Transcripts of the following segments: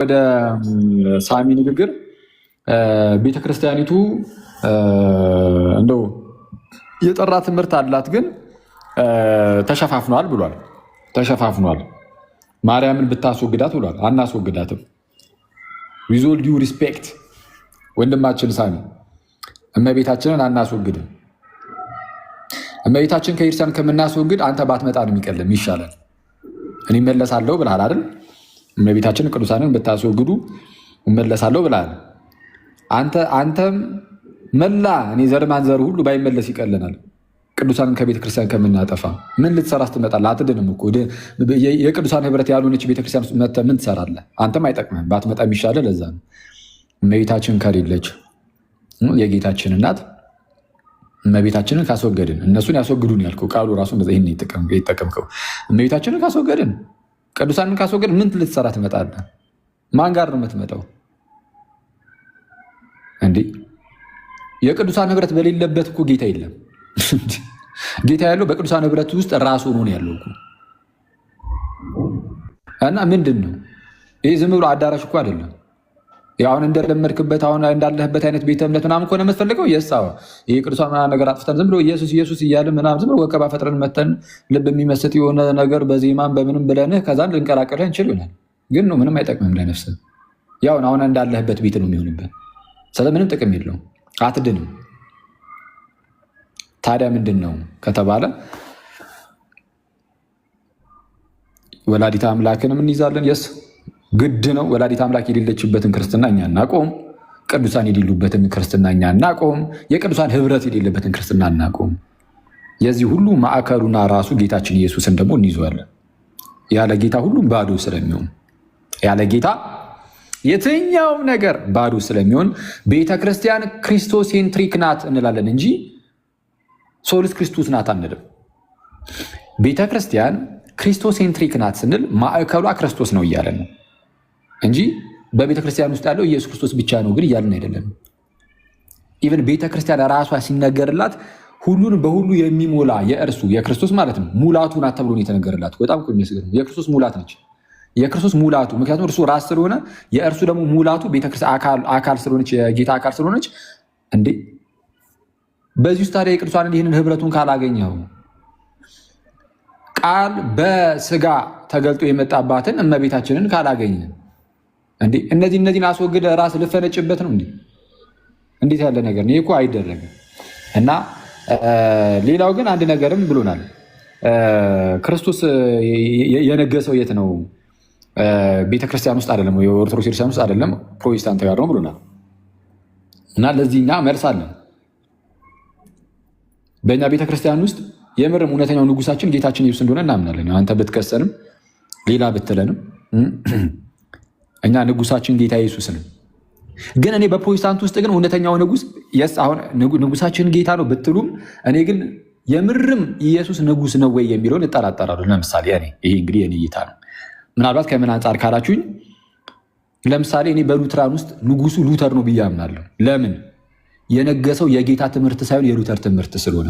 ወደ ሳሚ ንግግር ቤተክርስቲያኒቱ እንደው የጠራ ትምህርት አላት፣ ግን ተሸፋፍኗል ብሏል። ተሸፋፍኗል። ማርያምን ብታስወግዳት ብሏል። አናስወግዳትም። ዊዝ ኦል ዲው ሪስፔክት ወንድማችን ሳሚ እመቤታችንን አናስወግድም። እመቤታችን ከኢርሳን ከምናስወግድ አንተ ባትመጣ ነው የሚቀልም ይሻላል። እኔ እመለሳለሁ ብለሃል አይደል? እመቤታችንን ቅዱሳንን ብታስወግዱ እመለሳለሁ ብለሃል። አንተም መላ እኔ ዘር ማንዘሩ ሁሉ ባይመለስ ይቀለናል። ቅዱሳንን ከቤተ ክርስቲያን ከምናጠፋ ምን ልትሰራ ስትመጣለህ? አትድንም እኮ የቅዱሳን ህብረት ያልሆነች ቤተክርስቲያን ውስጥ መጥተህ ምን ትሰራለህ? አንተም አይጠቅምህም። ባትመጣ የሚሻልህ ለዛ ነው። እመቤታችን ከሌለች የጌታችን እናት እመቤታችንን ካስወገድን እነሱን ያስወግዱን ያልከው ቃሉ ራሱ ይህን የተጠቀምከው እመቤታችንን ካስወገድን ቅዱሳንን ካስወገድን ምን ልትሰራ ትመጣለህ? ማን ጋር ነው የምትመጣው? እንዴ የቅዱሳን ህብረት በሌለበት እኮ ጌታ የለም። ጌታ ያለው በቅዱሳን ህብረት ውስጥ ራሱ ሆኖ ነው ያለው እና ምንድን ነው ይህ? ዝም ብሎ አዳራሽ እኮ አይደለም። አሁን እንደለመድክበት አሁን እንዳለህበት አይነት ቤተ እምነት ምናምን ከሆነ የምትፈልገው የሳው ይሄ ቅዱሳን ምናምን ነገር አጥፍተን ዝም ብሎ ኢየሱስ ኢየሱስ እያለ ምናምን ዝም ብሎ ወከባ ፈጥረን መተን ልብ የሚመስጥ የሆነ ነገር በዜማን በምንም ብለንህ ከዛን ልንቀላቀልህ እንችል ይሆናል። ግን ነው ምንም አይጠቅምም ለነፍስህ። ያው አሁን እንዳለህበት ቤት ነው የሚሆንበት። ስለምንም ጥቅም የለውም። አትድንም። ታዲያ ምንድን ነው ከተባለ ወላዲተ አምላክንም እንይዛለን። የስ ግድ ነው። ወላዲተ አምላክ የሌለችበትን ክርስትና እኛ እናቆም። ቅዱሳን የሌሉበትን ክርስትና እኛ እናቆም። የቅዱሳን ህብረት የሌለበትን ክርስትና እናቆም። የዚህ ሁሉ ማዕከሉና ራሱ ጌታችን ኢየሱስን ደግሞ እንይዘዋለን። ያለ ጌታ ሁሉም ባዶ ስለሚሆን ያለ ጌታ የትኛውም ነገር ባዶ ስለሚሆን ቤተክርስቲያን ክርስቶሴንትሪክ ናት እንላለን እንጂ ሶሉስ ክርስቶስ ናት አንልም። ቤተክርስቲያን ክርስቶሴንትሪክ ናት ስንል ማዕከሏ ክርስቶስ ነው እያለን ነው እንጂ በቤተክርስቲያን ውስጥ ያለው ኢየሱስ ክርስቶስ ብቻ ነው ግን እያለን አይደለም። ኢቨን ቤተክርስቲያን ራሷ ሲነገርላት ሁሉን በሁሉ የሚሞላ የእርሱ የክርስቶስ ማለት ነው ሙላቱ ናት ተብሎ ነው የተነገርላት። በጣም የሚያስገርም የክርስቶስ ሙላት ነች። የክርስቶስ ሙላቱ ምክንያቱም እርሱ ራስ ስለሆነ የእርሱ ደግሞ ሙላቱ ቤተክርስቲያን አካል ስለሆነች የጌታ አካል ስለሆነች እንዴ በዚህ ውስጥ ታዲያ የቅዱሳንን ይህንን ህብረቱን ካላገኘው ቃል በስጋ ተገልጦ የመጣባትን እመቤታችንን ካላገኘ እንዴ እነዚህን አስወግደ ራስ ልፈነጭበት ነው እንዴ? እንዴት ያለ ነገር ነው? ይህ እኮ አይደረግም። እና ሌላው ግን አንድ ነገርም ብሎናል። ክርስቶስ የነገሰው የት ነው? ቤተክርስቲያን ውስጥ አይደለም፣ የኦርቶዶክስ ቤተክርስቲያን ውስጥ አይደለም፣ ፕሮቴስታንት ጋር ነው ብሎናል። እና ለዚህኛ መልስ አለን። በእኛ ቤተክርስቲያን ውስጥ የምርም እውነተኛው ንጉሳችን ጌታችን ኢየሱስ እንደሆነ እናምናለን። አንተ ብትከሰንም ሌላ ብትለንም እኛ ንጉሳችን ጌታ ኢየሱስ ነው። ግን እኔ በፕሮቴስታንት ውስጥ ግን እውነተኛው ንጉስ አሁን ንጉሳችን ጌታ ነው ብትሉም እኔ ግን የምርም ኢየሱስ ንጉስ ነው ወይ የሚለውን እጠራጠራለሁ። ለምሳሌ ይሄ እንግዲህ የኔ እይታ ነው። ምናልባት ከምን አንጻር ካላችሁኝ ለምሳሌ እኔ በሉትራን ውስጥ ንጉሱ ሉተር ነው ብዬ አምናለሁ። ለምን? የነገሰው የጌታ ትምህርት ሳይሆን የሉተር ትምህርት ስለሆነ።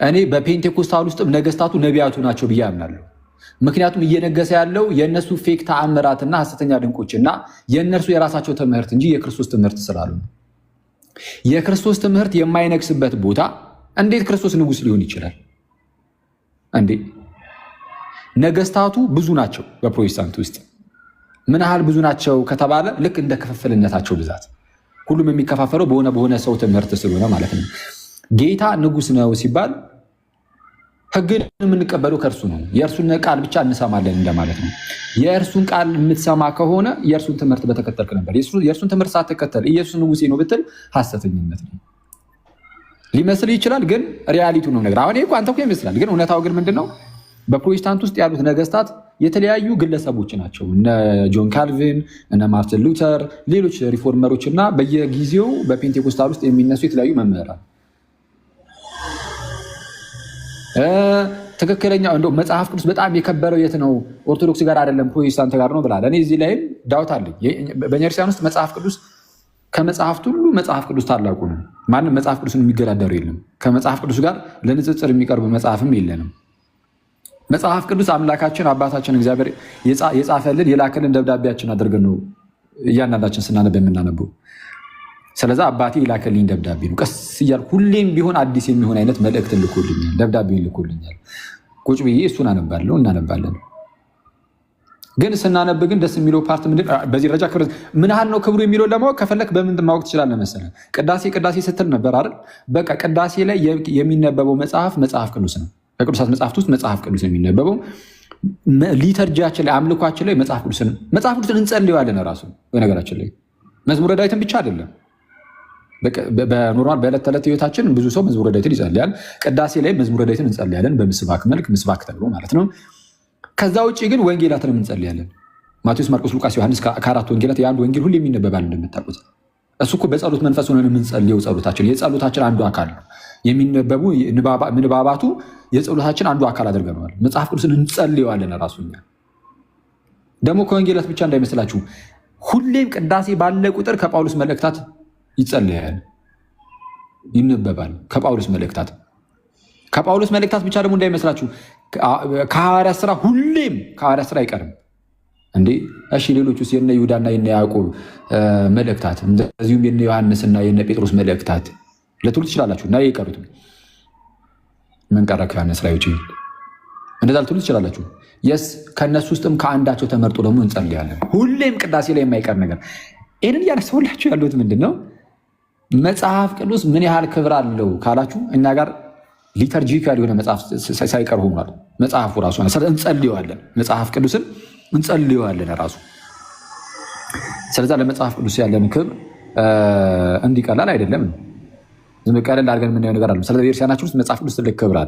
እኔ በፔንቴኮስታል ውስጥም ነገስታቱ ነቢያቱ ናቸው ብዬ አምናለሁ። ምክንያቱም እየነገሰ ያለው የእነሱ ፌክ ተአምራትና ሐሰተኛ ድንቆችና የእነርሱ የራሳቸው ትምህርት እንጂ የክርስቶስ ትምህርት ስላሉ የክርስቶስ ትምህርት የማይነግስበት ቦታ እንዴት ክርስቶስ ንጉስ ሊሆን ይችላል እንዴ? ነገስታቱ ብዙ ናቸው። በፕሮቴስታንት ውስጥ ምን ያህል ብዙ ናቸው ከተባለ ልክ እንደ ክፍፍልነታቸው ብዛት ሁሉም የሚከፋፈለው በሆነ ሰው ትምህርት ስለሆነ ማለት ነው። ጌታ ንጉስ ነው ሲባል ህግን የምንቀበለው ከእርሱ ነው። የእርሱን ቃል ብቻ እንሰማለን እንደማለት ነው። የእርሱን ቃል የምትሰማ ከሆነ የእርሱን ትምህርት በተከተልክ ነበር። የእርሱን ትምህርት ሳትከተል ኢየሱስ ንጉሴ ነው ብትል ሐሰተኝነት ነው። ሊመስል ይችላል፣ ግን ሪያሊቱ ነው ነገር። አሁን አንተ እኮ ይመስላል፣ ግን እውነታው ግን ምንድነው? በፕሮቴስታንት ውስጥ ያሉት ነገስታት የተለያዩ ግለሰቦች ናቸው። እነ ጆን ካልቪን፣ እነ ማርቲን ሉተር፣ ሌሎች ሪፎርመሮች እና በየጊዜው በፔንቴኮስታል ውስጥ የሚነሱ የተለያዩ መምህራን ትክክለኛው እንደው መጽሐፍ ቅዱስ በጣም የከበረው የት ነው? ኦርቶዶክስ ጋር አይደለም ፕሮቴስታንት ጋር ነው ብላል። እኔ እዚህ ላይም ዳውት አለኝ። በእኛ ክርስቲያን ውስጥ መጽሐፍ ቅዱስ ከመጽሐፍት ሁሉ መጽሐፍ ቅዱስ ታላቁ ነው። ማንም መጽሐፍ ቅዱስን የሚገዳደሩ የለም። ከመጽሐፍ ቅዱስ ጋር ለንጽጽር የሚቀርብ መጽሐፍም የለንም። መጽሐፍ ቅዱስ አምላካችን አባታችን እግዚአብሔር የጻፈልን የላከልን ደብዳቤያችን አድርገን ነው እያንዳንዳችን ስናነብ የምናነበው። ስለዛ አባቴ የላከልኝ ደብዳቤ ነው። ቀስ እያልኩ ሁሌም ቢሆን አዲስ የሚሆን አይነት መልእክት ልኮልኛል፣ ደብዳቤ ልኮልኛል። ቁጭ ብዬ እሱን አነባለሁ፣ እናነባለን። ግን ስናነብ ግን ደስ የሚለው ፓርት ምንድን በዚህ ደረጃ ክብር ምን ያህል ነው ክብሩ የሚለው ለማወቅ ከፈለክ በምንድን ማወቅ ትችላለህ መሰለህ? ቅዳሴ ስትል ነበር አይደል? በቃ ቅዳሴ ላይ የሚነበበው መጽሐፍ ቅዱስ ነው። ከቅዱሳት መጽሐፍት ውስጥ መጽሐፍ ቅዱስ ነው የሚነበበው። ሊተርጂያችን ላይ አምልኳችን ላይ መጽሐፍ ቅዱስን እንጸልየዋለን። ራሱ በነገራችን ላይ መዝሙረ ዳዊትን ብቻ አይደለም፣ በኖርማል በዕለት ተዕለት ህይወታችን ብዙ ሰው መዝሙረ ዳዊትን ይጸልያል። ቅዳሴ ላይ መዝሙረ ዳዊትን እንጸልያለን፣ በምስባክ መልክ ምስባክ ተብሎ ማለት ነው። ከዛ ውጭ ግን ወንጌላትንም እንጸልያለን። ማቴዎስ፣ ማርቆስ፣ ሉቃስ፣ ዮሐንስ ከአራት ወንጌላት የአንድ ወንጌል ሁሌም ይነበባል እንደምታውቁት። እሱ እኮ በጸሎት መንፈስ ሆነን የምንጸልየው ጸሎታችን የጸሎታችን አንዱ አካል ነው። የሚነበቡ ምንባባቱ የጸሎታችን አንዱ አካል አድርገነዋል። መጽሐፍ ቅዱስን እንጸልየዋለን። ራሱኛ ደግሞ ከወንጌላት ብቻ እንዳይመስላችሁ፣ ሁሌም ቅዳሴ ባለ ቁጥር ከጳውሎስ መልእክታት ይጸልያል፣ ይነበባል። ከጳውሎስ መልእክታት ብቻ ደግሞ እንዳይመስላችሁ፣ ከሐዋርያት ስራ ሁሌም ከሐዋርያት ስራ አይቀርም እንዴ። እሺ ሌሎች ውስጥ የነ ይሁዳና የነ ያዕቆብ መልእክታት፣ እንደዚሁም የነ ዮሐንስና የነ ጴጥሮስ መልእክታት ልትሉ ትችላላችሁ። እና የቀሩትም ምን ቀረ ከዮሐንስ ላይ ውጭ እንደዛ ልትሉ ትችላላችሁ። የስ ከእነሱ ውስጥም ከአንዳቸው ተመርጦ ደግሞ እንጸልያለን። ሁሌም ቅዳሴ ላይ የማይቀር ነገር። ይህንን እያነሳሁላችሁ ያሉት ምንድን ነው? መጽሐፍ ቅዱስ ምን ያህል ክብር አለው ካላችሁ እኛ ጋር ሊተርጂካል የሆነ መጽሐፍ ሳይቀር ሆኗል። መጽሐፉ ራሱ እንጸልየዋለን፣ መጽሐፍ ቅዱስን እንጸልየዋለን ራሱ። ስለዛ ለመጽሐፍ ቅዱስ ያለን ክብር እንዲቀላል አይደለም። ዝም ቀለል አድርገን የምናየው ነገር አለ። ስለዚህ ቤተክርስቲያናችን ውስጥ መጽሐፍ ቅዱስ ትልቅ ክብር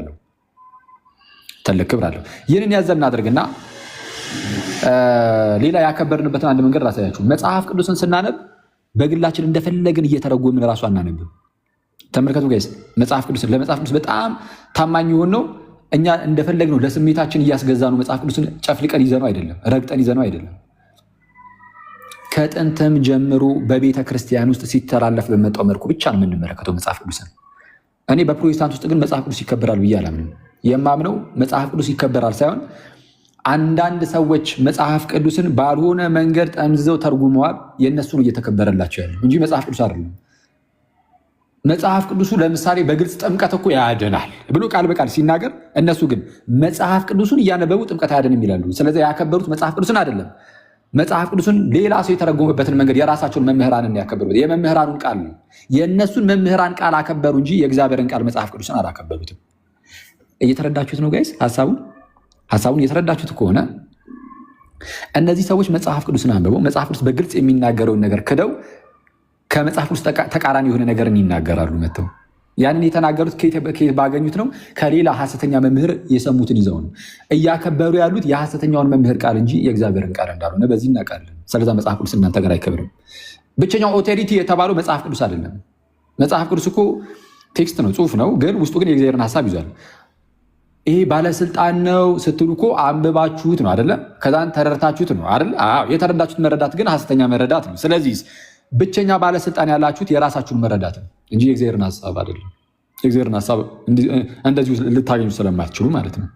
አለው። ይህንን ያዘን እናድርግና ሌላ ያከበርንበትን አንድ መንገድ ላሳያችሁ። መጽሐፍ ቅዱስን ስናነብ በግላችን እንደፈለግን እየተረጎምን ራሱ አናነብም። ተመልከቱ ጋይስ፣ ለመጽሐፍ ቅዱስ በጣም ታማኝ የሆን ነው። እኛ እንደፈለግነው ለስሜታችን እያስገዛ ነው መጽሐፍ ቅዱስን ጨፍልቀን ይዘነው አይደለም፣ ረግጠን ይዘነው አይደለም። ከጥንትም ጀምሮ በቤተ ክርስቲያን ውስጥ ሲተላለፍ በመጣው መልኩ ብቻ ነው የምንመለከተው መጽሐፍ ቅዱስን። እኔ በፕሮቴስታንት ውስጥ ግን መጽሐፍ ቅዱስ ይከበራል ብዬ አላምንም። የማምነው መጽሐፍ ቅዱስ ይከበራል ሳይሆን አንዳንድ ሰዎች መጽሐፍ ቅዱስን ባልሆነ መንገድ ጠምዝዘው ተርጉመዋል፣ የእነሱን እየተከበረላቸው ያለው እንጂ መጽሐፍ ቅዱስ አይደለም። መጽሐፍ ቅዱሱ ለምሳሌ በግልጽ ጥምቀት እኮ ያድናል ብሎ ቃል በቃል ሲናገር፣ እነሱ ግን መጽሐፍ ቅዱስን እያነበቡ ጥምቀት አያድንም ይላሉ። ስለዚህ ያከበሩት መጽሐፍ ቅዱስን አይደለም፣ መጽሐፍ ቅዱስን ሌላ ሰው የተረጎመበትን መንገድ የራሳቸውን መምህራንን ያከበሩት፣ የመምህራኑን ቃል ነው። የእነሱን መምህራን ቃል አከበሩ እንጂ የእግዚአብሔርን ቃል መጽሐፍ ቅዱስን አላከበሩትም። እየተረዳችሁት ነው ጋይስ? ሀሳቡን እየተረዳችሁት ከሆነ እነዚህ ሰዎች መጽሐፍ ቅዱስን አንብበው መጽሐፍ ቅዱስ በግልጽ የሚናገረውን ነገር ክደው ከመጽሐፍ ቅዱስ ተቃራኒ የሆነ ነገርን ይናገራሉ። መጥተው ያንን የተናገሩት ከየት ባገኙት ነው? ከሌላ ሐሰተኛ መምህር የሰሙትን ይዘው ነው። እያከበሩ ያሉት የሐሰተኛውን መምህር ቃል እንጂ የእግዚአብሔርን ቃል እንዳልሆነ በዚህ እናውቃለን። ስለዛ መጽሐፍ ቅዱስ እናንተ ጋር አይከብርም። ብቸኛው ኦቶሪቲ የተባለው መጽሐፍ ቅዱስ አይደለም። መጽሐፍ ቅዱስ እኮ ቴክስት ነው፣ ጽሑፍ ነው፣ ግን ውስጡ ግን የእግዚአብሔርን ሀሳብ ይዟል። ይሄ ባለስልጣን ነው ስትሉ እኮ አንብባችሁት ነው አይደለ? ከዛን ተረድታችሁት ነው አይደል? የተረዳችሁት መረዳት ግን ሐሰተኛ መረዳት ነው። ስለዚህ ብቸኛ ባለስልጣን ያላችሁት የራሳችሁን መረዳት ነው እንጂ የእግዚአብሔርን ሀሳብ አይደለም። የእግዚአብሔርን ሀሳብ እንደዚሁ ልታገኙ ስለማትችሉ ማለት ነው።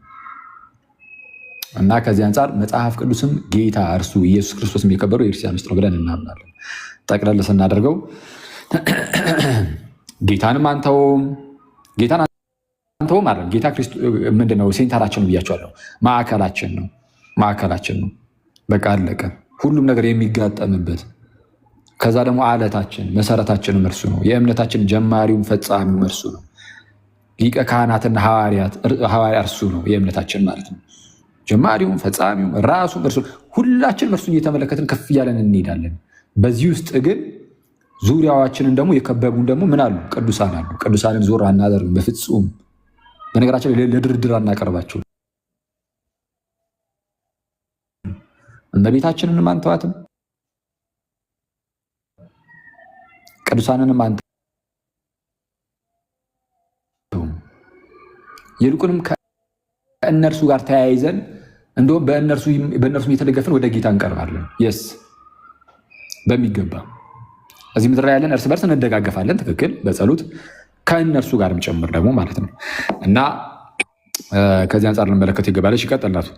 እና ከዚህ አንጻር መጽሐፍ ቅዱስም ጌታ እርሱ ኢየሱስ ክርስቶስ የከበረው የክርስቲያን ምስጢር ብለን እናምናለን። ጠቅለል ስናደርገው ጌታንም አንተውም ማለት ጌታ ምንድነው? ሴንተራችን ብያቸዋለሁ። ማዕከላችን ነው። በቃ አለቀ። ሁሉም ነገር የሚጋጠምበት ከዛ ደግሞ አለታችን መሰረታችንም እርሱ ነው። የእምነታችን ጀማሪውም ፈጻሚውም እርሱ ነው። ሊቀ ካህናትና ሐዋርያ እርሱ ነው። የእምነታችን ማለት ነው። ጀማሪውም ፈጻሚውም ራሱም እርሱ። ሁላችንም እርሱን እየተመለከትን ከፍ እያለን እንሄዳለን። በዚህ ውስጥ ግን ዙሪያዋችንን ደግሞ የከበቡን ደግሞ ምን አሉ? ቅዱሳን አሉ። ቅዱሳንን ዞር አናደርግም በፍጹም። በነገራችን ላይ ለድርድር አናቀርባቸው። እመቤታችንንም አንተዋትም፣ ቅዱሳንንም አንተውም። ይልቁንም ከእነርሱ ጋር ተያይዘን እንደውም በእነርሱም የተደገፍን ወደ ጌታ እንቀርባለን። የስ በሚገባ እዚህ ምድር ላይ ያለን እርስ በርስ እንደጋገፋለን። ትክክል። በጸሎት ከእነርሱ ጋርም ጭምር ደግሞ ማለት ነው። እና ከዚህ አንጻር ልንመለከት ይገባል። እሺ ቀጥልናቱ።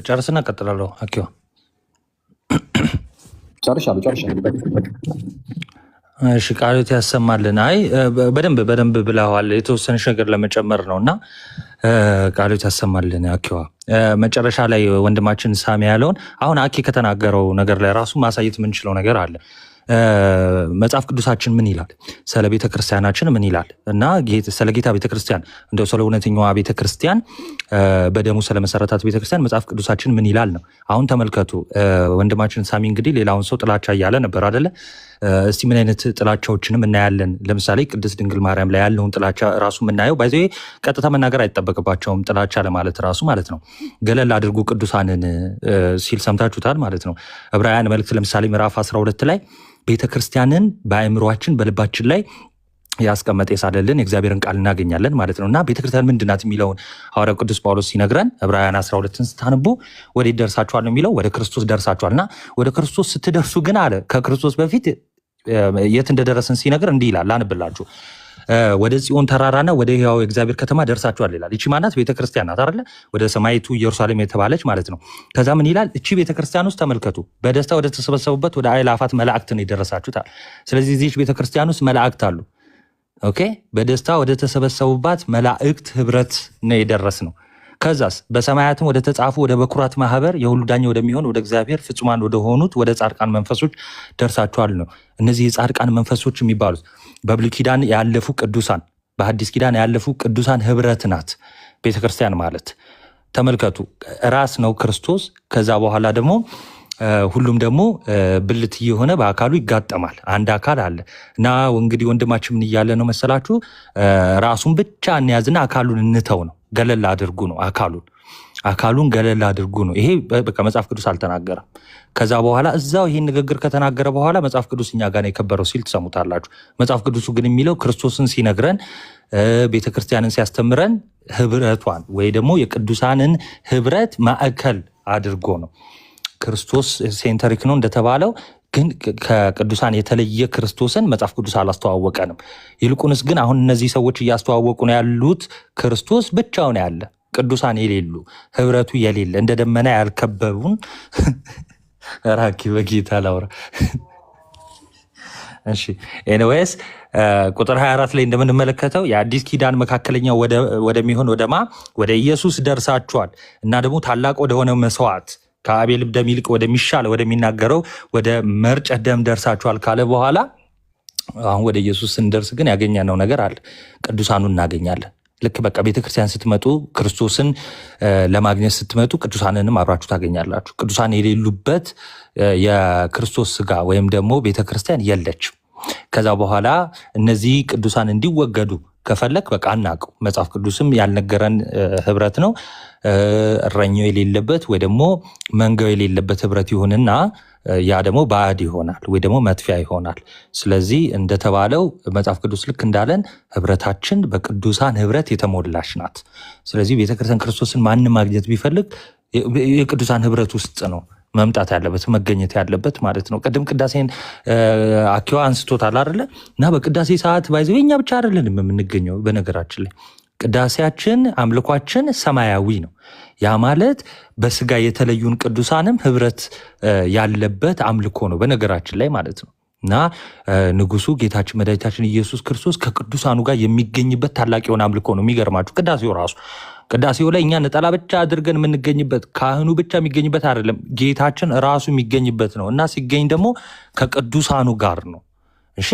ጨርስና ቀጥላለሁ። አኪዋ ጨርሻለሁ። እሺ ቃሎት ያሰማልን። አይ በደንብ ብለዋል። የተወሰነች ነገር ለመጨመር ነው እና ቃሎት ያሰማልን። አኪዋ መጨረሻ ላይ ወንድማችን ሳሚ ያለውን አሁን አኪ ከተናገረው ነገር ላይ ራሱ ማሳየት የምንችለው ነገር አለ። መጽሐፍ ቅዱሳችን ምን ይላል? ስለ ቤተክርስቲያናችን ምን ይላል? እና ስለ ጌታ ቤተክርስቲያን እንደው ስለ እውነተኛዋ ቤተክርስቲያን በደሙ ስለመሰረታት ቤተክርስቲያን መጽሐፍ ቅዱሳችን ምን ይላል ነው። አሁን ተመልከቱ። ወንድማችን ሳሚ እንግዲህ ሌላውን ሰው ጥላቻ እያለ ነበር አይደለ? እስቲ ምን አይነት ጥላቻዎችንም እናያለን። ለምሳሌ ቅድስት ድንግል ማርያም ላይ ያለውን ጥላቻ ራሱ የምናየው ባይዘ ቀጥታ መናገር አይጠበቅባቸውም። ጥላቻ ለማለት ራሱ ማለት ነው ገለል አድርጉ ቅዱሳንን ሲል ሰምታችሁታል ማለት ነው። ዕብራውያን መልእክት ለምሳሌ ምዕራፍ 12 ላይ ቤተክርስቲያንን በአእምሯችን በልባችን ላይ ያስቀመጠ የሳለልን የእግዚአብሔርን ቃል እናገኛለን ማለት ነው። እና ቤተክርስቲያን ምንድናት የሚለውን ሐዋርያው ቅዱስ ጳውሎስ ሲነግረን ዕብራውያን 12ን ስታነቡ ወዴት ደርሳችኋል ነው የሚለው? ወደ ክርስቶስ ደርሳችኋል። እና ወደ ክርስቶስ ስትደርሱ ግን አለ ከክርስቶስ በፊት የት እንደደረስን ሲነግር እንዲህ ይላል። ላንብላችሁ። ወደ ጽዮን ተራራና ወደ ሕያው የእግዚአብሔር ከተማ ደርሳችኋል ይላል። ይቺ ማናት? ቤተክርስቲያን ናት አይደለ? ወደ ሰማይቱ ኢየሩሳሌም የተባለች ማለት ነው። ከዛ ምን ይላል? እቺ ቤተክርስቲያን ውስጥ ተመልከቱ፣ በደስታ ወደ ተሰበሰቡበት ወደ አእላፋት መላእክት ነው የደረሳችሁታል። ስለዚህ እዚች ቤተክርስቲያን ውስጥ መላእክት አሉ። ኦኬ፣ በደስታ ወደ ተሰበሰቡባት መላእክት ህብረት ነው የደረስ ነው። ከዛስ በሰማያትም ወደ ተጻፉ ወደ በኩራት ማህበር የሁሉ ዳኛ ወደሚሆን ወደ እግዚአብሔር ፍጹማን ወደ ሆኑት ወደ ጻድቃን መንፈሶች ደርሳችኋል ነው። እነዚህ የጻድቃን መንፈሶች የሚባሉት በብሉይ ኪዳን ያለፉ ቅዱሳን፣ በሐዲስ ኪዳን ያለፉ ቅዱሳን ህብረት ናት ቤተክርስቲያን ማለት። ተመልከቱ፣ ራስ ነው ክርስቶስ። ከዛ በኋላ ደግሞ ሁሉም ደግሞ ብልት የሆነ በአካሉ ይጋጠማል። አንድ አካል አለ እና እንግዲህ ወንድማችን ምን እያለ ነው መሰላችሁ? ራሱን ብቻ እንያዝና አካሉን እንተው ነው። ገለል አድርጉ ነው። አካሉን ገለል አድርጉ ነው። ይሄ በቃ መጽሐፍ ቅዱስ አልተናገረም። ከዛ በኋላ እዛው ይሄን ንግግር ከተናገረ በኋላ መጽሐፍ ቅዱስ እኛ ጋር ነው የከበረው ሲል ትሰሙታላችሁ። መጽሐፍ ቅዱሱ ግን የሚለው ክርስቶስን ሲነግረን ቤተክርስቲያንን ሲያስተምረን ህብረቷን ወይ ደግሞ የቅዱሳንን ህብረት ማዕከል አድርጎ ነው። ክርስቶስ ሴንተሪክ ነው እንደተባለው፣ ግን ከቅዱሳን የተለየ ክርስቶስን መጽሐፍ ቅዱስ አላስተዋወቀንም። ይልቁንስ ግን አሁን እነዚህ ሰዎች እያስተዋወቁ ነው ያሉት ክርስቶስ ብቻውን ያለ፣ ቅዱሳን የሌሉ፣ ህብረቱ የሌለ፣ እንደ ደመና ያልከበቡን ራኪ በጌታ ላውራ። እሺ ኤኒዌይስ ቁጥር 24 ላይ እንደምንመለከተው የአዲስ ኪዳን መካከለኛ ወደሚሆን ወደ ኢየሱስ ደርሳችኋል እና ደግሞ ታላቅ ወደሆነ መስዋዕት ከአቤል ደም ይልቅ ወደሚሻል ወደሚናገረው ወደ መርጨት ደም ደርሳችኋል ካለ በኋላ አሁን ወደ ኢየሱስ ስንደርስ ግን ያገኘነው ነገር አለ። ቅዱሳኑ እናገኛለን። ልክ በቃ ቤተክርስቲያን ስትመጡ ክርስቶስን ለማግኘት ስትመጡ ቅዱሳንንም አብራችሁ ታገኛላችሁ። ቅዱሳን የሌሉበት የክርስቶስ ስጋ ወይም ደግሞ ቤተክርስቲያን የለችም። ከዛ በኋላ እነዚህ ቅዱሳን እንዲወገዱ ከፈለክ በቃ አናውቀው። መጽሐፍ ቅዱስም ያልነገረን ህብረት ነው። እረኛው የሌለበት ወይ ደግሞ መንጋው የሌለበት ህብረት ይሁንና ያ ደግሞ ባዕድ ይሆናል ወይ ደግሞ መጥፊያ ይሆናል። ስለዚህ እንደተባለው መጽሐፍ ቅዱስ ልክ እንዳለን ህብረታችን በቅዱሳን ህብረት የተሞላች ናት። ስለዚህ ቤተክርስቲያን ክርስቶስን ማንም ማግኘት ቢፈልግ የቅዱሳን ህብረት ውስጥ ነው መምጣት ያለበት መገኘት ያለበት ማለት ነው። ቅድም ቅዳሴን አኪዋ አንስቶታል አይደለ? እና በቅዳሴ ሰዓት ባይዘው እኛ ብቻ አይደለንም የምንገኘው። በነገራችን ላይ ቅዳሴያችን አምልኳችን ሰማያዊ ነው። ያ ማለት በስጋ የተለዩን ቅዱሳንም ህብረት ያለበት አምልኮ ነው በነገራችን ላይ ማለት ነው። እና ንጉሱ ጌታችን መድኃኒታችን ኢየሱስ ክርስቶስ ከቅዱሳኑ ጋር የሚገኝበት ታላቅ የሆነ አምልኮ ነው። የሚገርማችሁ ቅዳሴው ላይ እኛ ነጠላ ብቻ አድርገን የምንገኝበት ካህኑ ብቻ የሚገኝበት አይደለም፣ ጌታችን ራሱ የሚገኝበት ነው። እና ሲገኝ ደግሞ ከቅዱሳኑ ጋር ነው። እሺ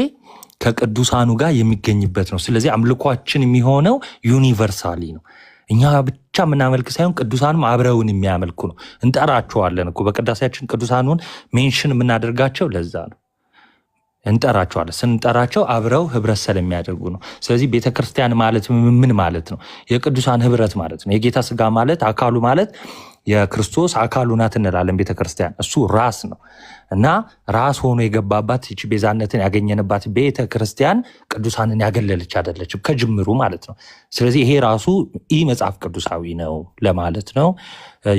ከቅዱሳኑ ጋር የሚገኝበት ነው። ስለዚህ አምልኳችን የሚሆነው ዩኒቨርሳሊ ነው። እኛ ብቻ የምናመልክ ሳይሆን ቅዱሳኑም አብረውን የሚያመልኩ ነው። እንጠራቸዋለን እኮ በቅዳሴያችን ቅዱሳኑን ሜንሽን የምናደርጋቸው ለዛ ነው። እንጠራቸዋለን። ስንጠራቸው አብረው ህብረት ስለሚያደርጉ ነው። ስለዚህ ቤተክርስቲያን ማለት ምን ማለት ነው? የቅዱሳን ህብረት ማለት ነው። የጌታ ስጋ ማለት አካሉ ማለት የክርስቶስ አካሉ ናት እንላለን። ቤተክርስቲያን እሱ ራስ ነው እና ራስ ሆኖ የገባባት ይህች ቤዛነትን ያገኘንባት ቤተክርስቲያን ቅዱሳንን ያገለለች አይደለችም ከጅምሩ ማለት ነው። ስለዚህ ይሄ ራሱ ኢ መጽሐፍ ቅዱሳዊ ነው ለማለት ነው።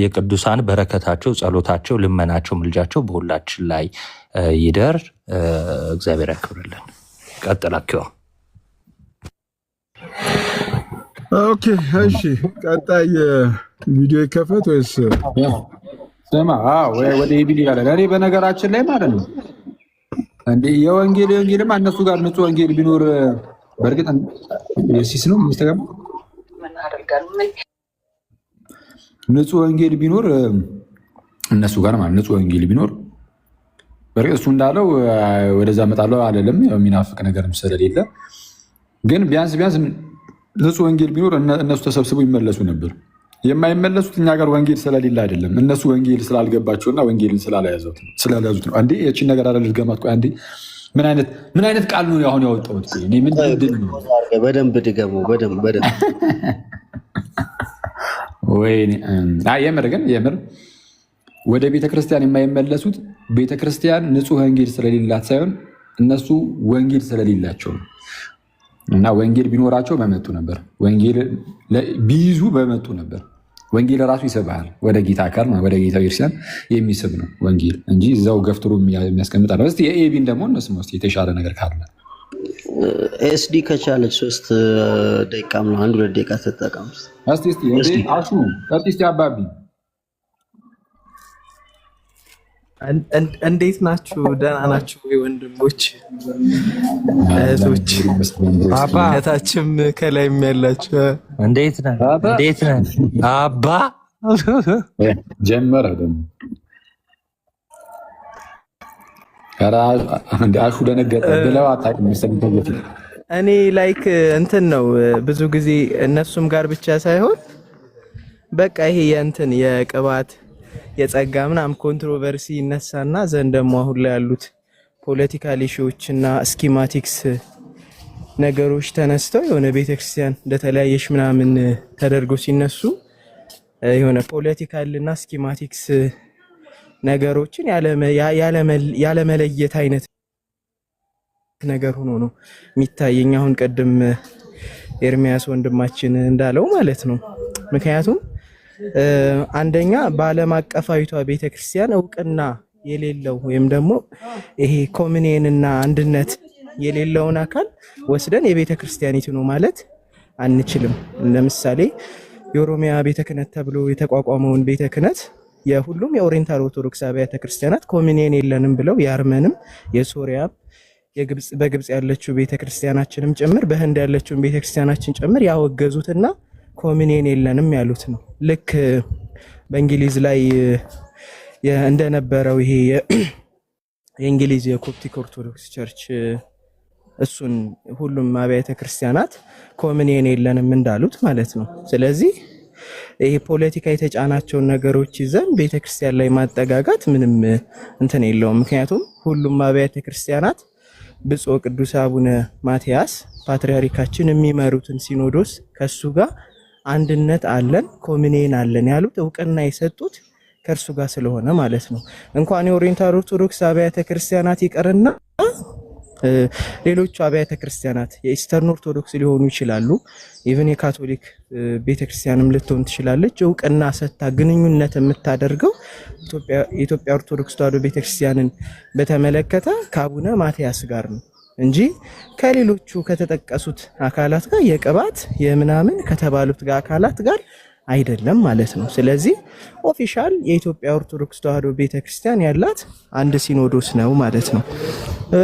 የቅዱሳን በረከታቸው፣ ጸሎታቸው፣ ልመናቸው፣ ምልጃቸው በሁላችን ላይ ይደር። እግዚአብሔር ያክብርልን። ቀጥላችሁ ኦኬ እሺ፣ ቀጣይ ቪዲዮ ይከፈት ወይስ ስማ? ወደ ኢቢሊ ጋር እኔ በነገራችን ላይ ማለት ነው እንዴ የወንጌልማ እነሱ ጋር ንጹህ ወንጌል ቢኖር በእርግጥ የሲስ ነው የሚስተጋባ ንጹህ ወንጌል ቢኖር እነሱ ጋር ማለት ንጹህ ወንጌል ቢኖር በእርግጥ እሱ እንዳለው ወደዛ እመጣለሁ አለለም። የሚናፍቅ ነገርም ስለሌለ ግን ቢያንስ ንጹህ ወንጌል ቢኖር እነሱ ተሰብስበው ይመለሱ ነበር። የማይመለሱት እኛ ጋር ወንጌል ስለሌለ አይደለም፣ እነሱ ወንጌል ስላልገባቸውና ወንጌልን ስላልያዙት ነው። አንዴ የቺን ነገር አለ ልድገማት። ቆይ አንዴ ምን አይነት ቃል ነው አሁን ያወጣሁት? እኔ ምንድን ነው በደንብ ድገሙ። በደንብ ወይኔ የምር ወደ ቤተክርስቲያን የማይመለሱት ቤተክርስቲያን ንጹህ ወንጌል ስለሌላት ሳይሆን እነሱ ወንጌል ስለሌላቸው ነው። እና ወንጌል ቢኖራቸው በመጡ ነበር። ወንጌል ቢይዙ በመጡ ነበር። ወንጌል ራሱ ይስብሃል ወደ ጌታ አካል ወደ ጌታ ቤተክርስቲያን የሚስብ ነው ወንጌል እንጂ እዛው ገፍትሮ የሚያስቀምጣ ነው። እስኪ የኤቢን ደግሞ እነስም ውስጥ የተሻለ ነገር ካለ ኤስዲ ከቻለች 3 ደቂቃ ነው 1-2 ደቂቃ ተጠቀም። እስቲ አባቢ እንዴት ናችሁ? ደህና ናችሁ ወይ ወንድሞች እህቶች? እህታችም ከላይም ያላችሁ እንዴት ነህ? አባ ጀመረ ደግሞ አሹ ደነገጠ ብለው አታውቅም መሰለኝ። እኔ ላይክ እንትን ነው ብዙ ጊዜ እነሱም ጋር ብቻ ሳይሆን በቃ ይሄ የእንትን የቅባት የጸጋ ምናምን ኮንትሮቨርሲ ይነሳና ዘንድ ደግሞ አሁን ላይ ያሉት ፖለቲካል ኢሹዎችና ስኪማቲክስ ነገሮች ተነስተው የሆነ ቤተክርስቲያን እንደተለያየሽ ምናምን ተደርጎ ሲነሱ የሆነ ፖለቲካልና ስኪማቲክስ ነገሮችን ያለመለየት አይነት ነገር ሆኖ ነው የሚታየኝ። አሁን ቀደም ኤርሚያስ ወንድማችን እንዳለው ማለት ነው። ምክንያቱም አንደኛ በዓለም አቀፋዊቷ ቤተክርስቲያን እውቅና የሌለው ወይም ደግሞ ይሄ ኮሚኒየንና አንድነት የሌለውን አካል ወስደን የቤተክርስቲያኒቱ ነው ማለት አንችልም። ለምሳሌ የኦሮሚያ ቤተ ክህነት ተብሎ የተቋቋመውን ቤተ ክህነት የሁሉም የኦሪየንታል ኦርቶዶክስ አብያተ ክርስቲያናት ኮሚኒየን የለንም ብለው የአርመንም የሶሪያም በግብጽ ያለችው ቤተክርስቲያናችንም ጭምር በህንድ ያለችውን ቤተክርስቲያናችን ጭምር ያወገዙትና ኮሚኒየን የለንም ያሉት ነው። ልክ በእንግሊዝ ላይ እንደነበረው ይሄ የእንግሊዝ የኮፕቲክ ኦርቶዶክስ ቸርች እሱን ሁሉም አብያተ ክርስቲያናት ኮሚኒየን የለንም እንዳሉት ማለት ነው። ስለዚህ ይሄ ፖለቲካ የተጫናቸውን ነገሮች ይዘን ቤተክርስቲያን ላይ ማጠጋጋት ምንም እንትን የለውም። ምክንያቱም ሁሉም አብያተ ክርስቲያናት ብፁዕ ቅዱስ አቡነ ማትያስ ፓትርያርካችን የሚመሩትን ሲኖዶስ ከሱ ጋር አንድነት አለን ኮሚኒየን አለን ያሉት እውቅና የሰጡት ከእርሱ ጋር ስለሆነ ማለት ነው። እንኳን የኦሪየንታል ኦርቶዶክስ አብያተ ክርስቲያናት ይቀርና ሌሎቹ አብያተ ክርስቲያናት የኢስተርን ኦርቶዶክስ ሊሆኑ ይችላሉ። ኢቭን የካቶሊክ ቤተክርስቲያንም ልትሆን ትችላለች። እውቅና ሰጥታ ግንኙነት የምታደርገው የኢትዮጵያ ኦርቶዶክስ ተዋሕዶ ቤተክርስቲያንን በተመለከተ ከአቡነ ማትያስ ጋር ነው እንጂ ከሌሎቹ ከተጠቀሱት አካላት ጋር የቅባት የምናምን ከተባሉት ጋር አካላት ጋር አይደለም ማለት ነው። ስለዚህ ኦፊሻል የኢትዮጵያ ኦርቶዶክስ ተዋሕዶ ቤተክርስቲያን ያላት አንድ ሲኖዶስ ነው ማለት ነው።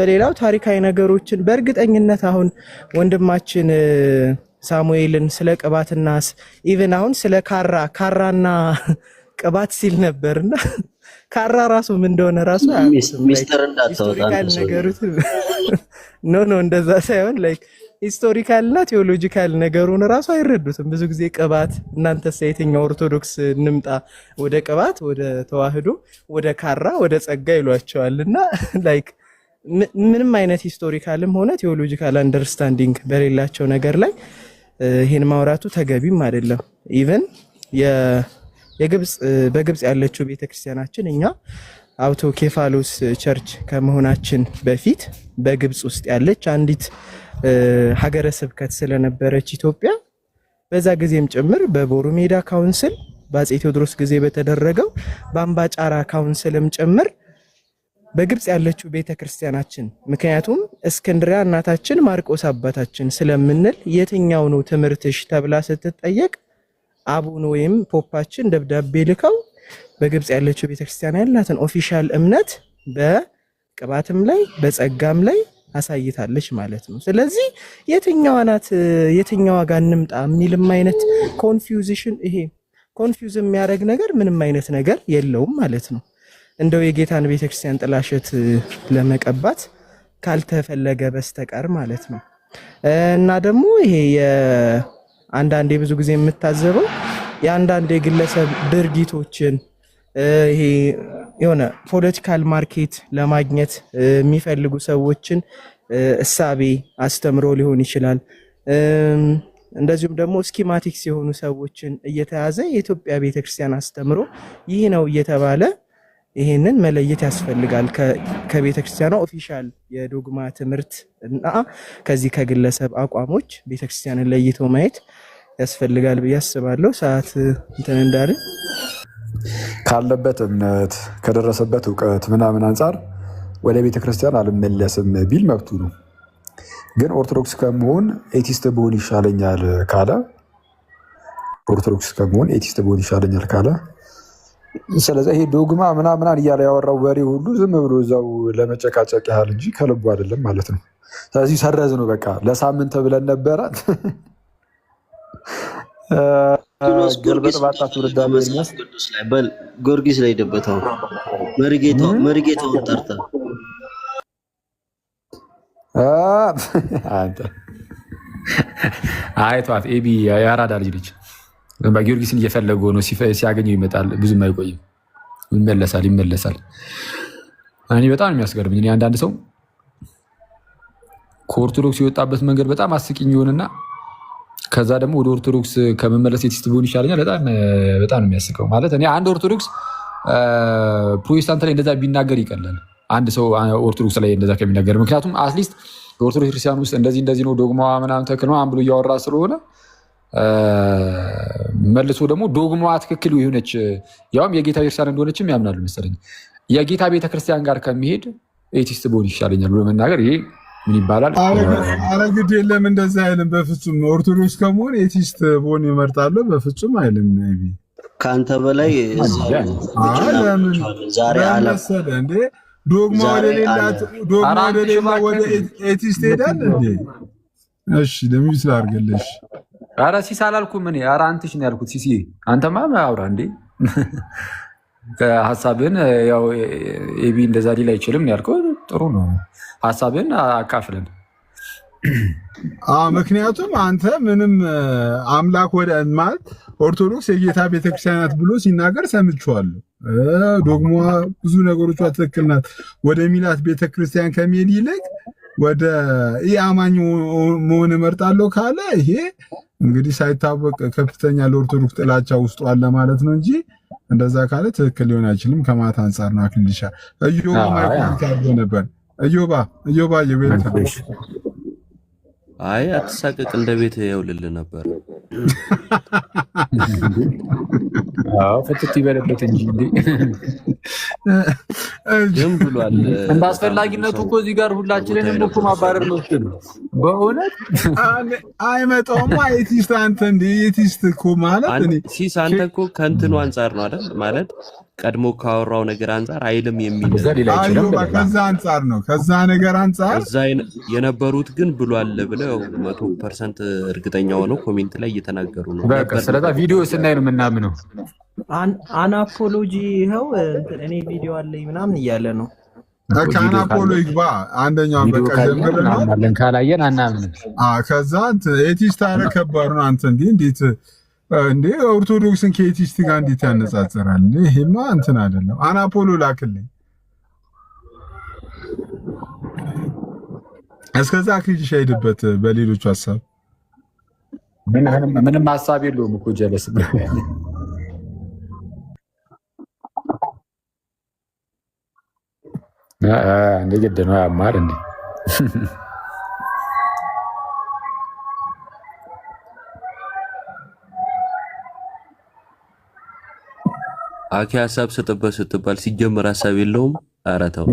ሌላው ታሪካዊ ነገሮችን በእርግጠኝነት አሁን ወንድማችን ሳሙኤልን ስለ ቅባትና ኢቭን አሁን ስለ ካራና ቅባት ሲል ነበርና ካራ ራሱ ምን እንደሆነ ራሱ ሚስተር እንዳታወጣ ነገሩት ኖ እንደዛ ሳይሆን ላይክ ሂስቶሪካል እና ቴዎሎጂካል ነገሩን ራሱ አይረዱትም። ብዙ ጊዜ ቅባት እናንተስ የትኛው ኦርቶዶክስ እንምጣ ወደ ቅባት ወደ ተዋህዶ ወደ ካራ ወደ ጸጋ ይሏቸዋልና ላይክ ምንም አይነት ሂስቶሪካልም ሆነ ቴዎሎጂካል አንደርስታንዲንግ በሌላቸው ነገር ላይ ይሄን ማውራቱ ተገቢም አይደለም። ኢቭን በግብጽ ያለችው ቤተክርስቲያናችን እኛ አውቶኬፋሎስ ቸርች ከመሆናችን በፊት በግብጽ ውስጥ ያለች አንዲት ሀገረ ስብከት ስለነበረች ኢትዮጵያ በዛ ጊዜም ጭምር በቦሩ ሜዳ ካውንስል በአፄ ቴዎድሮስ ጊዜ በተደረገው በአምባጫራ ካውንስልም ጭምር በግብጽ ያለችው ቤተክርስቲያናችን ምክንያቱም እስክንድሪያ እናታችን ማርቆስ አባታችን ስለምንል የትኛው ነው ትምህርትሽ ተብላ ስትጠየቅ አቡነ ወይም ፖፓችን ደብዳቤ ልከው በግብጽ ያለችው ቤተክርስቲያን ያላትን ኦፊሻል እምነት በቅባትም ላይ በጸጋም ላይ አሳይታለች ማለት ነው። ስለዚህ የትኛዋ ናት የትኛዋ ጋር እንምጣ የሚልም አይነት ኮንፊውዝ የሚያደርግ ነገር ምንም አይነት ነገር የለውም ማለት ነው። እንደው የጌታን ቤተክርስቲያን ጥላሸት ለመቀባት ካልተፈለገ በስተቀር ማለት ነው። እና ደግሞ ይሄ አንዳንዴ ብዙ ጊዜ የምታዘበው የአንዳንድ የግለሰብ ድርጊቶችን ይሄ የሆነ ፖለቲካል ማርኬት ለማግኘት የሚፈልጉ ሰዎችን እሳቤ አስተምሮ ሊሆን ይችላል። እንደዚሁም ደግሞ ስኪማቲክስ የሆኑ ሰዎችን እየተያዘ የኢትዮጵያ ቤተክርስቲያን አስተምሮ ይህ ነው እየተባለ ይሄንን መለየት ያስፈልጋል። ከቤተክርስቲያኗ ኦፊሻል የዶግማ ትምህርት እና ከዚህ ከግለሰብ አቋሞች ቤተክርስቲያንን ለይቶ ማየት ያስፈልጋል ብዬ አስባለሁ። ሰዓት እንትን እንዳለ ካለበት እምነት ከደረሰበት እውቀት ምናምን አንጻር ወደ ቤተክርስቲያን አልመለስም ቢል መብቱ ነው። ግን ኦርቶዶክስ ከመሆን ኤቲስት ብሆን ይሻለኛል ካለ ስለዚህ ይሄ ዶግማ ምናምን እያለ ያወራው ወሬ ሁሉ ዝም ብሎ እዛው ለመጨቃጨቅ ያህል እንጂ ከልቡ አይደለም ማለት ነው። ስለዚህ ሰረዝ ነው በቃ። ለሳምንት ብለን ነበረ ገልበጥ ባጣ ትውልዳ መስመስ ጊዮርጊስ ላይ ደበታው መሪጌታውን ጠርታ አንተ አይቷት ኤቢ ያራዳ ልጅ ነች። ጊዮርጊስን እየፈለጉ ነው። ሲያገኘው ይመጣል፣ ብዙም አይቆይም፣ ይመለሳል። እኔ በጣም የሚያስገርምኝ እኔ አንዳንድ ሰው ከኦርቶዶክስ የወጣበት መንገድ በጣም አስቂኝ ይሆንና ከዛ ደግሞ ወደ ኦርቶዶክስ ከመመለስ ኤቲስት ቢሆን ይሻለኛል። በጣም ነው የሚያስቀው። ማለት እኔ አንድ ኦርቶዶክስ ፕሮቴስታንት ላይ እንደዛ ቢናገር ይቀላል አንድ ሰው ኦርቶዶክስ ላይ እንደዛ ከሚናገር። ምክንያቱም አትሊስት የኦርቶዶክስ ክርስቲያን ውስጥ እንደዚህ ነው ዶግማዋ ምናምን ተክል ነው ብሎ እያወራ ስለሆነ መልሶ ደግሞ ዶግማዋ ትክክል የሆነች ያውም የጌታ ቤተክርስቲያን እንደሆነችም ያምናሉ መሰለኝ። የጌታ ቤተክርስቲያን ጋር ከሚሄድ ኤቲስት ብሆን ይሻለኛል ብሎ መናገር ይሄ ምን ይባላል? አረ ግድ የለም እንደዛ አይልም በፍጹም። ኦርቶዶክስ ከመሆን ኤቲስት ብሆን ይመርጣለሁ በፍጹም አይልም። ነቢ ከአንተ በላይ ዛሬ አለመሰለ እንዴ ዶግማ ወደሌላት ወደ ኤቲስት ሄዳል እንዴ? እሺ ለሚስ ላድርግልሽ። አረ ሲስ አላልኩም እኔ። አረ አንትሽ ነው ያልኩት። ሲሲ አንተማ አውራ እንዴ ሀሳብን ያው ኤቢ እንደዛ ሊል አይችልም ነው ያልከው። ጥሩ ነው ሀሳብን አካፍለን። ምክንያቱም አንተ ምንም አምላክ ወደ ማለት ኦርቶዶክስ የጌታ ቤተክርስቲያናት ብሎ ሲናገር ሰምቼዋለሁ። ዶግማ ብዙ ነገሮቿ ትክክል ናት ወደ ሚላት ቤተክርስቲያን ከሚሄድ ይልቅ ወደ ኢአማኝ መሆን እመርጣለሁ ካለ ይሄ እንግዲህ ሳይታወቅ ከፍተኛ ለኦርቶዶክስ ጥላቻ ውስጥ አለ ማለት ነው እንጂ እንደዛ ካለ ትክክል ሊሆን አይችልም። ከማታ አንጻር ነው። አክሊልሻ እዮባ ማይኮን ታርጎ ነበር። እዮባ የቤት አይ አትሳቀቅ፣ እንደ ቤት ያውልልህ ነበር። ፍትት ይበለበት እንጂ ግን ብሏል። እንደ አስፈላጊነቱ እኮ እዚህ ጋር ሁላችንን እኮ ማባረር ነው በእውነት አይመጣውም። ኤቲስት አንተ እንደ ኤቲስት እኮ ማለት ሲስ አንተ እኮ ከእንትኑ አንጻር ነው አይደል? ማለት ቀድሞ ካወራው ነገር አንጻር አይልም የሚል ከዛ አንጻር ነው። ከዛ ነገር አንጻር እዛ የነበሩት ግን ብሏል ብለው 100% እርግጠኛ ሆነው ኮሜንት ላይ እየተናገሩ ነው። በቃ ስለዛ ቪዲዮ ስናይ ነው የምናምነው። አናፖሎጂ ይኸው እኔ ቪዲዮ አለኝ ምናምን እያለ ነው። ከአናፖሎ ይግባ አንደኛውን በቃ ጀምረናል። ካላየን አናምንም። ከዛ ኤቲስት አረ ከባድ ነው። አንተ እንዴት እንዴ ኦርቶዶክስን ከኤቲስት ጋር እንዴት ያነጻጽራል? ይሄማ እንትን አይደለም። አናፖሎ ላክልኝ። እስከዛ ክሪቲሽ ሄድበት በሌሎቹ ሐሳብ ምንም ሐሳብ የለውም እኮ ጀለስ እንደ ግድ ነው ያማር እንዴ አኪ ሐሳብ ስትባል ሲጀመር ሐሳብ የለውም። ኧረ ተው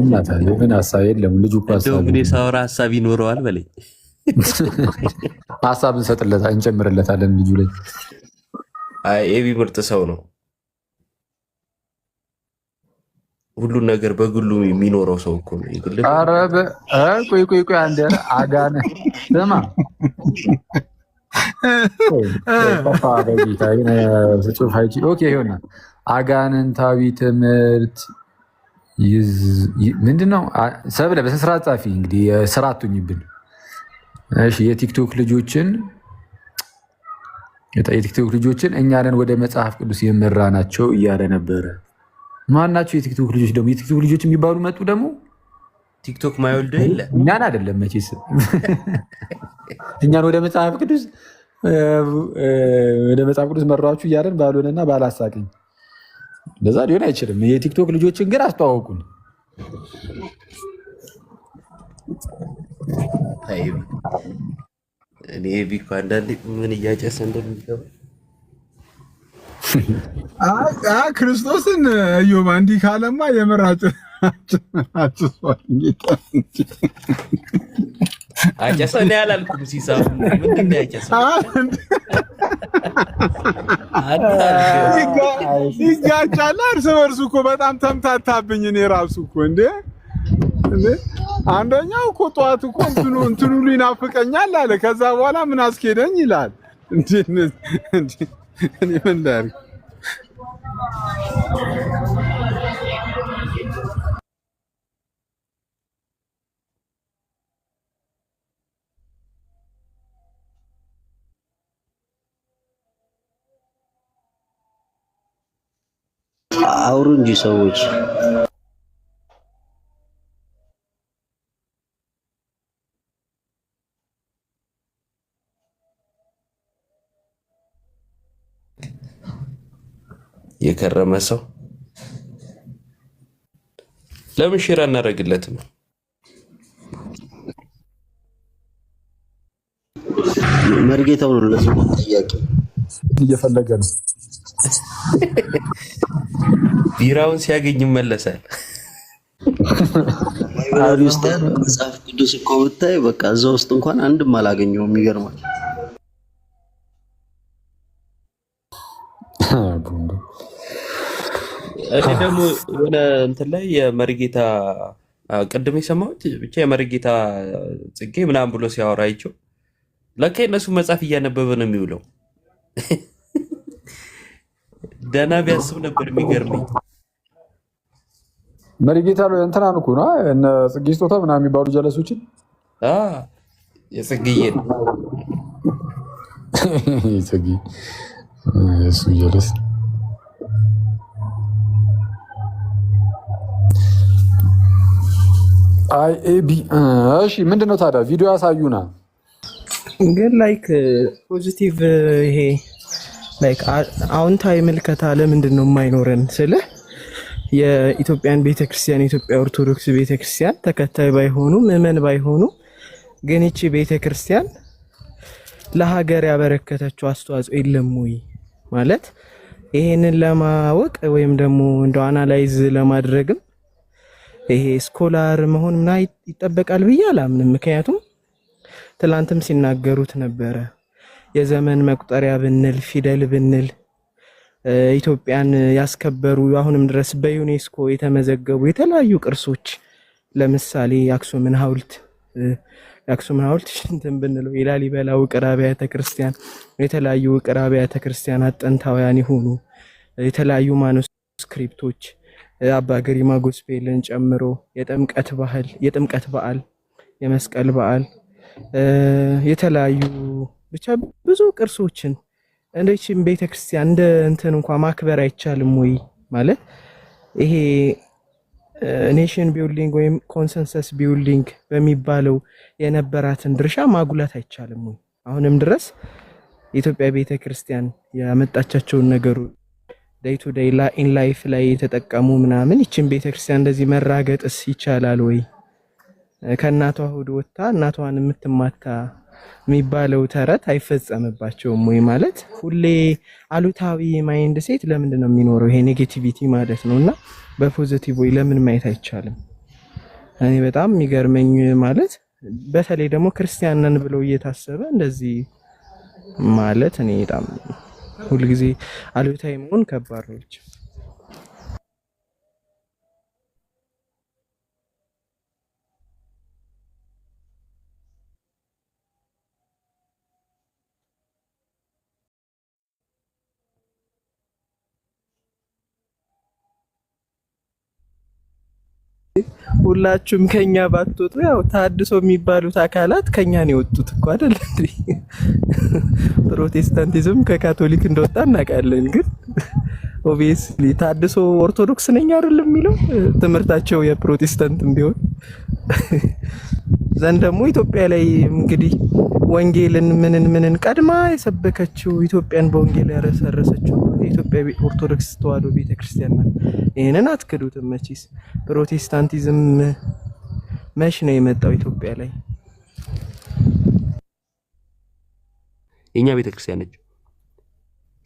ምን ሀሳብ የለም ልጁ እኮ እንደው ሀሳብ ምን ሳወራ ሀሳብ ይኖረዋል በለኝ። ሀሳብ እንጨምርለታለን ልጁ ላይ። አይ ኤቢ ምርጥ ሰው ነው። ሁሉን ነገር በግሉ የሚኖረው ሰው እኮ ነው። ይግል ኧረ ቆይ አንዴ አጋነ ስማ አጋንንታዊ ትምህርት ምንድነው? ሰብለ በስነ ስርዓት ጻፊ። እንግዲህ ስራ አትሁኝብን። እሺ የቲክቶክ ልጆችን እኛ ነን ወደ መጽሐፍ ቅዱስ የመራ ናቸው እያለ ነበረ። ማናቸው የቲክቶክ ልጆች? ደግሞ የቲክቶክ ልጆች የሚባሉ መጡ ደግሞ ቲክቶክ ማይወልደው የለ እኛን አይደለም መቼስ እኛን ወደ መጽሐፍ ቅዱስ መራችሁ እያለን ባልሆነና ባላሳቀኝ ለዛ ሊሆን አይችልም። የቲክቶክ ልጆችን ግን አስተዋወቁን። እኔ ቢኮ አንዳንዴ ምን እያጨሰ እንደሚገባ ክርስቶስን እዮባ እንዲህ ካለማ የመራጭ አጨሰ ነው ያላልኩም። ሲሳብ ምንድን ነው ያጨሰው? ይጋጫል እርስ በርሱ እኮ በጣም ተምታታብኝ። እኔ ራሱ እኮ እንዴ አንደኛው እኮ ጠዋት እኮ እንትኑ ይናፍቀኛል አለ። ከዛ በኋላ ምን አስኬደኝ ይላል። እንዴ እኔ ምን ላድርግ? አውሩ እንጂ ሰዎች የከረመ ሰው ለምን ሼር አናደርግለትም? መርጌታው ነው ለሰው ጥያቄ እየፈለገ ነው። ቢራውን ሲያገኝ ይመለሳል። ባይብላሪ ውስጥ መጽሐፍ ቅዱስ እኮ ብታይ በቃ እዛ ውስጥ እንኳን አንድም አላገኘውም። ይገርማል። እኔ ደግሞ የሆነ እንትን ላይ የመርጌታ ቅድም የሰማሁት ብቻ የመርጌታ ጽጌ ምናምን ብሎ ሲያወራ አይቼው ለካ የእነሱ መጽሐፍ እያነበበ ነው የሚውለው። ደህና ቢያስብ ነበር የሚገርመኝ። መርጌታ እንትናን እኮ ነው እነ ጽጌ ስጦታ ምናምን የሚባሉ ጀለሶችን የጽጌዬን እሱ ጀለስ እሺ ምንድነው ታዲያ? ቪዲዮ ያሳዩና ግን ላይክ ፖዚቲቭ ይሄ ላይክ አዎንታዊ ምልከታ ለምንድን ነው የማይኖረን ስልህ የኢትዮጵያን ቤተክርስቲያን የኢትዮጵያ ኦርቶዶክስ ቤተክርስቲያን ተከታይ ባይሆኑ ምዕመን ባይሆኑ ግን እቺ ቤተክርስቲያን ለሀገር ያበረከተችው አስተዋጽኦ የለም ወይ ማለት ይሄንን ለማወቅ ወይም ደግሞ እንደ አናላይዝ ለማድረግም ይሄ ስኮላር መሆን ምና ይጠበቃል ብዬ አላምንም። ምክንያቱም ትላንትም ሲናገሩት ነበረ የዘመን መቁጠሪያ ብንል ፊደል ብንል ኢትዮጵያን ያስከበሩ አሁንም ድረስ በዩኔስኮ የተመዘገቡ የተለያዩ ቅርሶች ለምሳሌ የአክሱምን ሐውልት እንትን ብንለው የላሊበላ ውቅር አብያተ ክርስቲያን የተለያዩ ውቅር አብያተ ክርስቲያናት ጥንታውያን የሆኑ የተለያዩ ማኑስክሪፕቶች አባ ገሪማ ጎስፔልን ጨምሮ የጥምቀት በዓል የመስቀል በዓል የተለያዩ ብቻ ብዙ ቅርሶችን እንደቺም ቤተክርስቲያን እንደ እንትን እንኳን ማክበር አይቻልም ወይ ማለት ይሄ ኔሽን ቢልዲንግ ወይም ኮንሰንሰስ ቢልዲንግ በሚባለው የነበራትን ድርሻ ማጉላት አይቻልም ወይ? አሁንም ድረስ የኢትዮጵያ ቤተክርስቲያን ያመጣቻቸውን ነገሮች ዴይ ቱ ዴይ ኢን ላይፍ ላይ የተጠቀሙ ምናምን ይችን ቤተክርስቲያን እንደዚህ መራገጥስ ይቻላል ወይ? ከእናቷ ሆድ ወጥታ እናቷን የምትማታ የሚባለው ተረት አይፈጸምባቸውም ወይ? ማለት ሁሌ አሉታዊ ማይንድ ሴት ለምንድን ነው የሚኖረው? ይሄ ኔጌቲቪቲ ማለት ነውና በፖዚቲቭ ወይ ለምን ማየት አይቻልም? እኔ በጣም የሚገርመኝ ማለት በተለይ ደግሞ ክርስቲያን ነን ብለው እየታሰበ እንደዚህ ማለት እኔ በጣም ሁልጊዜ አሉታዊ መሆን ከባድ ነው። ሁላችሁም ከኛ ባትወጡ ያው ታድሶ የሚባሉት አካላት ከኛ ነው የወጡት እኮ አይደል እንዴ? ፕሮቴስታንቲዝም ከካቶሊክ እንደወጣ እናውቃለን። ግን ኦብቪየስሊ ታድሶ ኦርቶዶክስ ነኝ አይደለም የሚለው ትምህርታቸው የፕሮቴስታንትም ቢሆን ዘንድ ደግሞ ኢትዮጵያ ላይ እንግዲህ ወንጌልን ምንን ቀድማ የሰበከችው ኢትዮጵያን በወንጌል ያረሰረሰችው የኢትዮጵያ ኦርቶዶክስ ተዋሕዶ ቤተክርስቲያን ናት። ይሄንን አትክዱትም መቼስ። ፕሮቴስታንቲዝም መች ነው የመጣው ኢትዮጵያ ላይ? የኛ ቤተክርስቲያን ነች።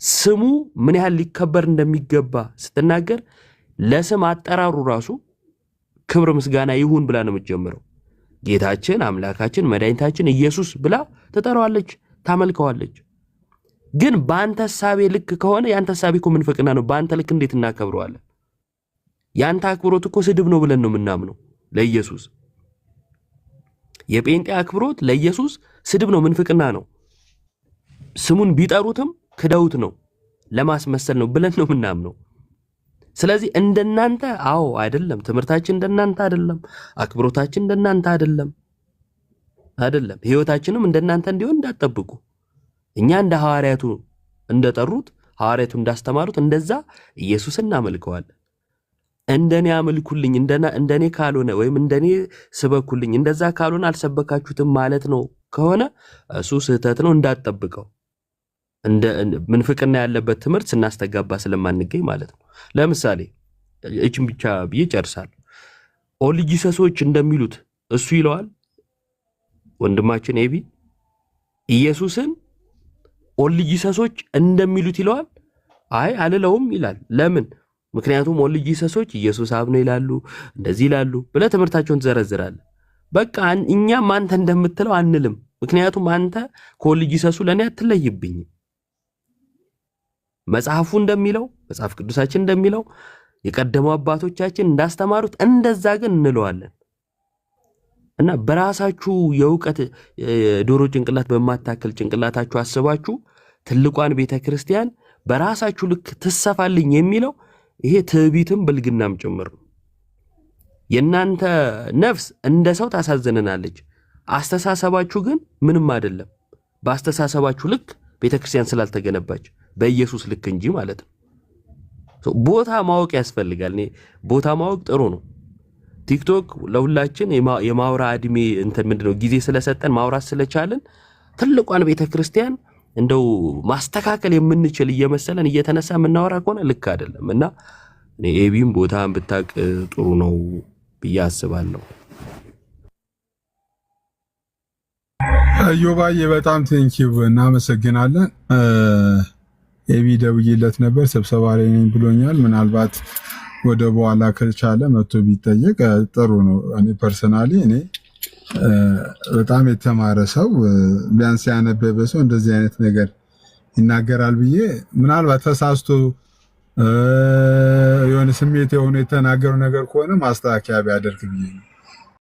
ስሙ ምን ያህል ሊከበር እንደሚገባ ስትናገር ለስም አጠራሩ ራሱ ክብር ምስጋና ይሁን ብላ ነው የምትጀምረው። ጌታችን አምላካችን መድኃኒታችን ኢየሱስ ብላ ትጠራዋለች፣ ታመልከዋለች። ግን በአንተ ሐሳቤ ልክ ከሆነ ያንተ ሐሳቤ እኮ ምንፍቅና ነው። በአንተ ልክ እንዴት እናከብረዋለን? ያንተ አክብሮት እኮ ስድብ ነው ብለን ነው የምናምነው ለኢየሱስ። የጴንጤ አክብሮት ለኢየሱስ ስድብ ነው፣ ምንፍቅና ነው። ስሙን ቢጠሩትም ክደውት ነው፣ ለማስመሰል ነው ብለን ነው የምናምነው። ስለዚህ እንደናንተ አዎ አይደለም፣ ትምህርታችን እንደናንተ አይደለም፣ አክብሮታችን እንደናንተ አይደለም። ህይወታችንም እንደናንተ እንዲሆን እንዳትጠብቁ። እኛ እንደ ሐዋርያቱ እንደጠሩት ሐዋርያቱ እንዳስተማሩት እንደዛ ኢየሱስን እናመልከዋለን። እንደኔ አመልኩልኝ እንደኔ ካልሆነ ወይም እንደኔ ስበኩልኝ እንደዛ ካልሆነ አልሰበካችሁትም ማለት ነው ከሆነ እሱ ስህተት ነው፣ እንዳትጠብቀው። እንደ ምንፍቅና ያለበት ትምህርት ስናስተጋባ ስለማንገኝ ማለት ነው። ለምሳሌ እቺን ብቻ ብዬ ጨርሳለሁ። ኦል ጂሰሶች እንደሚሉት እሱ ይለዋል ወንድማችን ኤቢ ኢየሱስን ኦል ጂሰሶች እንደሚሉት ይለዋል። አይ አልለውም ይላል። ለምን? ምክንያቱም ኦል ጂሰሶች ኢየሱስ አብ ነው ይላሉ፣ እንደዚህ ይላሉ ብለህ ትምህርታቸውን ትዘረዝራለህ። በቃ እኛም አንተ እንደምትለው አንልም። ምክንያቱም አንተ ከኦል ጂሰሱ ለኔ አትለይብኝም። መጽሐፉ እንደሚለው መጽሐፍ ቅዱሳችን እንደሚለው የቀደሙ አባቶቻችን እንዳስተማሩት እንደዛ ግን እንለዋለን። እና በራሳችሁ የእውቀት ዶሮ ጭንቅላት በማታከል ጭንቅላታችሁ አስባችሁ ትልቋን ቤተክርስቲያን በራሳችሁ ልክ ትሰፋልኝ የሚለው ይሄ ትዕቢትም ብልግናም ጭምር ነው። የናንተ ነፍስ እንደ ሰው ታሳዝነናለች፣ አስተሳሰባችሁ ግን ምንም አይደለም። በአስተሳሰባችሁ ልክ ቤተክርስቲያን ስላልተገነባች በኢየሱስ ልክ እንጂ ማለት ነው። ቦታ ማወቅ ያስፈልጋል። ቦታ ማወቅ ጥሩ ነው። ቲክቶክ ለሁላችን የማውራ እድሜ ምንድነው ጊዜ ስለሰጠን ማውራት ስለቻለን ትልቋን ቤተክርስቲያን እንደው ማስተካከል የምንችል እየመሰለን እየተነሳ የምናወራ ከሆነ ልክ አይደለም። እና ኤቢም ቦታን ብታቅ ጥሩ ነው ብዬ አስባለሁ። ዮባዬ በጣም ቴንኪው እናመሰግናለን። ኤቢ ደውዬለት ነበር ስብሰባ ላይ ነኝ ብሎኛል። ምናልባት ወደ በኋላ ከቻለ መጥቶ ቢጠየቅ ጥሩ ነው። እኔ ፐርሰናሊ በጣም የተማረ ሰው ቢያንስ ያነበበ ሰው እንደዚህ አይነት ነገር ይናገራል ብዬ ምናልባት ተሳስቶ የሆነ ስሜት የሆነ የተናገረው ነገር ከሆነ ማስተካከያ ቢያደርግ ብዬ ነው።